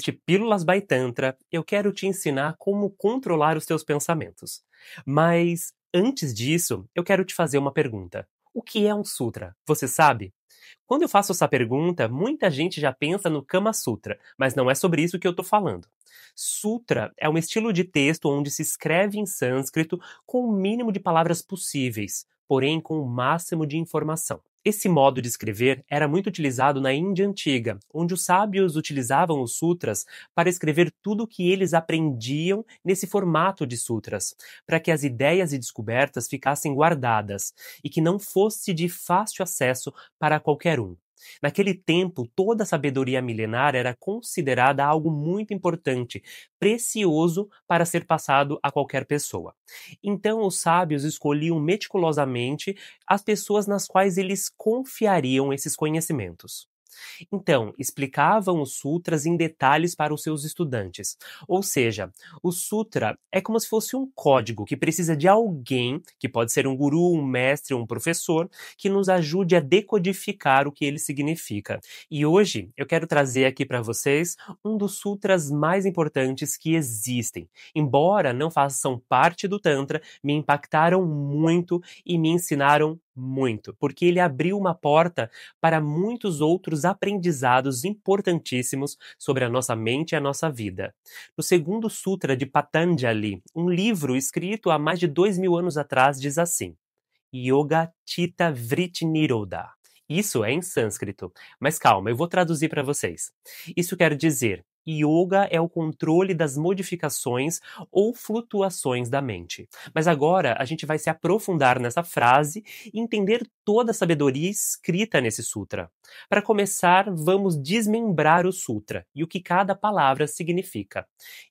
neste Pílulas by Tantra, eu quero te ensinar como controlar os teus pensamentos. Mas, antes disso, eu quero te fazer uma pergunta. O que é um sutra? Você sabe? Quando eu faço essa pergunta, muita gente já pensa no Kama Sutra, mas não é sobre isso que eu estou falando. Sutra é um estilo de texto onde se escreve em sânscrito com o mínimo de palavras possíveis, porém com o máximo de informação. Esse modo de escrever era muito utilizado na Índia antiga, onde os sábios utilizavam os sutras para escrever tudo o que eles aprendiam nesse formato de sutras, para que as ideias e descobertas ficassem guardadas e que não fosse de fácil acesso para qualquer um. Naquele tempo, toda a sabedoria milenar era considerada algo muito importante, precioso para ser passado a qualquer pessoa. Então, os sábios escolhiam meticulosamente as pessoas nas quais eles confiariam esses conhecimentos. Então, explicavam os sutras em detalhes para os seus estudantes. Ou seja, o sutra é como se fosse um código que precisa de alguém, que pode ser um guru, um mestre ou um professor, que nos ajude a decodificar o que ele significa. E hoje eu quero trazer aqui para vocês um dos sutras mais importantes que existem. Embora não façam parte do Tantra, me impactaram muito e me ensinaram muito, porque ele abriu uma porta para muitos outros aprendizados importantíssimos sobre a nossa mente e a nossa vida. No segundo sutra de Patanjali, um livro escrito há mais de 2000 anos atrás, diz assim: Yoga Chitta Vritti Nirodha. Isso é em sânscrito, mas calma, eu vou traduzir para vocês. Isso quer dizer: Yoga é o controle das modificações ou flutuações da mente. Mas agora a gente vai se aprofundar nessa frase e entender toda a sabedoria escrita nesse sutra. Para começar, vamos desmembrar o sutra e o que cada palavra significa.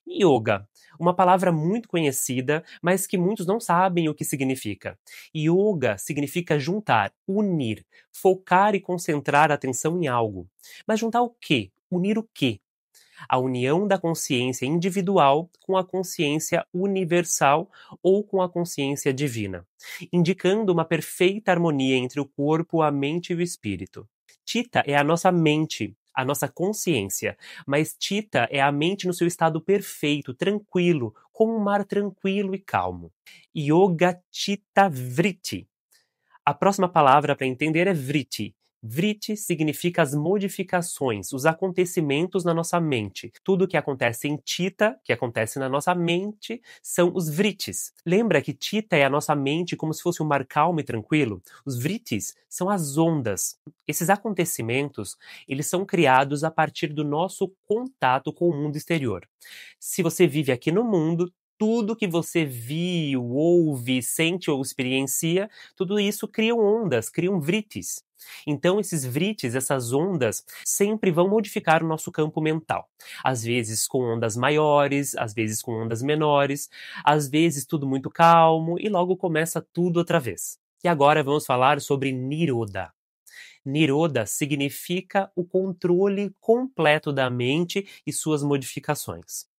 Yoga, uma palavra muito conhecida, mas que muitos não sabem o que significa. Yoga significa juntar, unir, focar e concentrar a atenção em algo. Mas juntar o quê? Unir o quê? A união da consciência individual com a consciência universal ou com a consciência divina, indicando uma perfeita harmonia entre o corpo, a mente e o espírito. Chitta é a nossa mente, a nossa consciência, mas Chitta é a mente no seu estado perfeito, tranquilo, como um mar tranquilo e calmo. Yoga Chitta Vritti. A próxima palavra para entender é vritti. Vritti significa as modificações, os acontecimentos na nossa mente. Tudo que acontece em Chitta, que acontece na nossa mente, são os vrittis. Lembra que Chitta é a nossa mente como se fosse um mar calmo e tranquilo? Os vrittis são as ondas. Esses acontecimentos, eles são criados a partir do nosso contato com o mundo exterior. Se você vive aqui no mundo, tudo que você viu, ouve, sente ou experiencia, tudo isso criam ondas, criam vrittis. Então, esses vrittis, essas ondas, sempre vão modificar o nosso campo mental. Às vezes com ondas maiores, às vezes com ondas menores, às vezes tudo muito calmo e logo começa tudo outra vez. E agora vamos falar sobre Nirodha. Nirodha significa o controle completo da mente e suas modificações.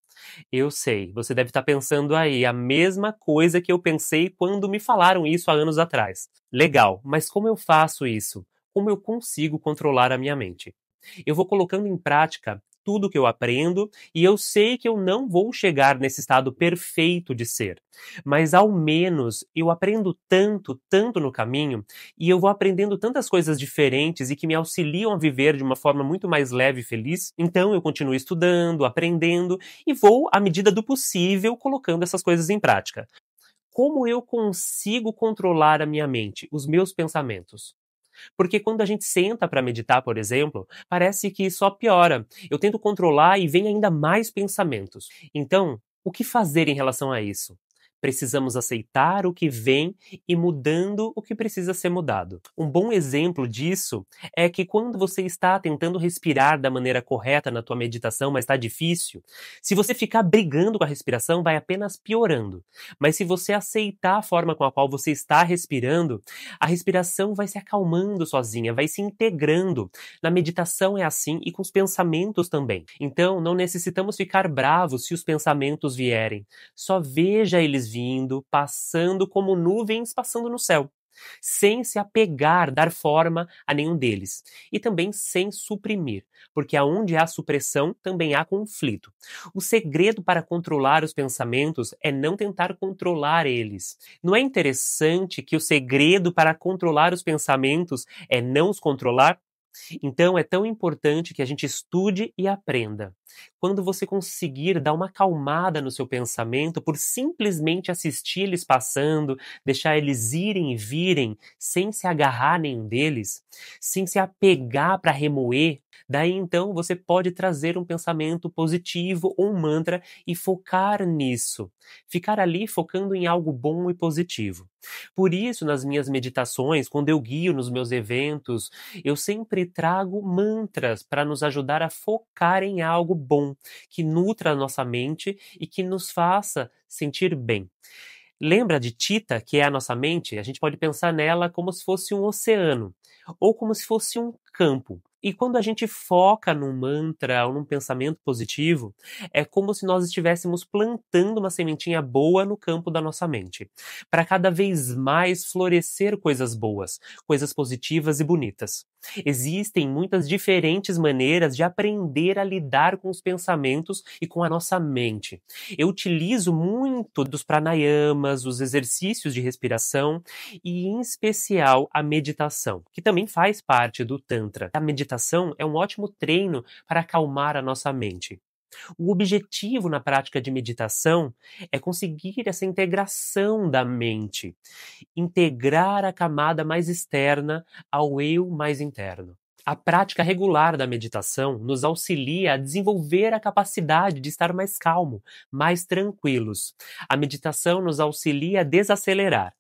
Eu sei, você deve estar pensando aí a mesma coisa que eu pensei quando me falaram isso há anos atrás. Legal, mas como eu faço isso? Como eu consigo controlar a minha mente? Eu vou colocando em prática tudo que eu aprendo e eu sei que eu não vou chegar nesse estado perfeito de ser. Mas ao menos eu aprendo tanto, tanto no caminho e eu vou aprendendo tantas coisas diferentes e que me auxiliam a viver de uma forma muito mais leve e feliz. Então eu continuo estudando, aprendendo e vou, à medida do possível, colocando essas coisas em prática. Como eu consigo controlar a minha mente, os meus pensamentos? Porque quando a gente senta para meditar, por exemplo, parece que só piora. Eu tento controlar e vem ainda mais pensamentos. Então, o que fazer em relação a isso? Precisamos aceitar o que vem e mudando o que precisa ser mudado. Um bom exemplo disso é que quando você está tentando respirar da maneira correta na tua meditação, mas está difícil, se você ficar brigando com a respiração, vai apenas piorando. Mas se você aceitar a forma com a qual você está respirando, a respiração vai se acalmando sozinha, vai se integrando. Na meditação é assim e com os pensamentos também. Então, não necessitamos ficar bravos se os pensamentos vierem. Só veja eles vindo, passando como nuvens passando no céu. sem se apegar, dar forma a nenhum deles. E também sem suprimir, porque aonde há supressão também há conflito. O segredo para controlar os pensamentos é não tentar controlar eles. Não é interessante que o segredo para controlar os pensamentos é não os controlar? Então é tão importante que a gente estude e aprenda. Quando você conseguir dar uma acalmada no seu pensamento por simplesmente assistir eles passando, deixar eles irem e virem, sem se agarrar a nenhum deles, sem se apegar para remoer, daí então você pode trazer um pensamento positivo ou um mantra e focar nisso. Ficar ali focando em algo bom e positivo. Por isso, nas minhas meditações, quando eu guio nos meus eventos, eu sempre trago mantras para nos ajudar a focar em algo bom, que nutra a nossa mente e que nos faça sentir bem. Lembra de Tita, que é a nossa mente? A gente pode pensar nela como se fosse um oceano, ou como se fosse um campo. E quando a gente foca num mantra ou num pensamento positivo, é como se nós estivéssemos plantando uma sementinha boa no campo da nossa mente, para cada vez mais florescer coisas boas, coisas positivas e bonitas. Existem muitas diferentes maneiras de aprender a lidar com os pensamentos e com a nossa mente. Eu utilizo muito dos pranayamas, os exercícios de respiração e, em especial, a meditação, que também faz parte do Tantra. A meditação é um ótimo treino para acalmar a nossa mente. O objetivo na prática de meditação é conseguir essa integração da mente, integrar a camada mais externa ao eu mais interno. A prática regular da meditação nos auxilia a desenvolver a capacidade de estar mais calmo, mais tranquilos. A meditação nos auxilia a desacelerar,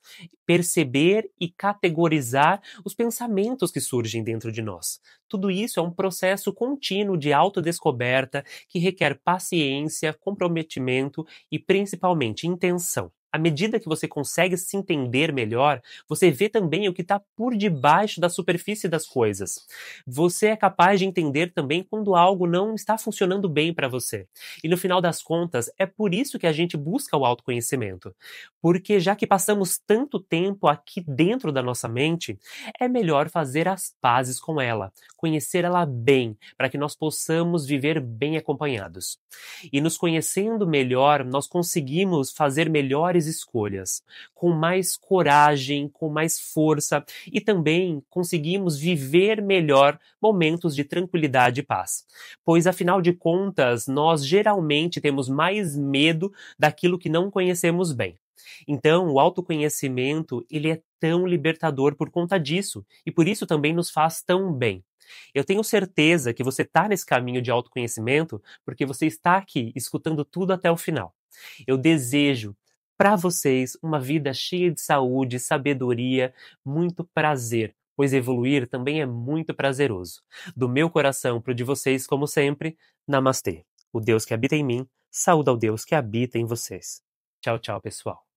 perceber e categorizar os pensamentos que surgem dentro de nós. Tudo isso é um processo contínuo de autodescoberta que requer paciência, comprometimento e principalmente intenção. À medida que você consegue se entender melhor, você vê também o que está por debaixo da superfície das coisas. Você é capaz de entender também quando algo não está funcionando bem para você. E no final das contas, é por isso que a gente busca o autoconhecimento. Porque já que passamos tanto tempo aqui dentro da nossa mente, é melhor fazer as pazes com ela, conhecer ela bem, para que nós possamos viver bem acompanhados. E nos conhecendo melhor, nós conseguimos fazer melhores escolhas, com mais coragem, com mais força e também conseguimos viver melhor momentos de tranquilidade e paz. Pois afinal de contas, nós geralmente temos mais medo daquilo que não conhecemos bem. Então, o autoconhecimento, ele é tão libertador por conta disso e por isso também nos faz tão bem. Eu tenho certeza que você está nesse caminho de autoconhecimento porque você está aqui escutando tudo até o final. Eu desejo para vocês uma vida cheia de saúde, sabedoria, muito prazer, pois evoluir também é muito prazeroso. Do meu coração para o de vocês, como sempre, Namastê. O Deus que habita em mim, saúde ao Deus que habita em vocês. Tchau, tchau, pessoal.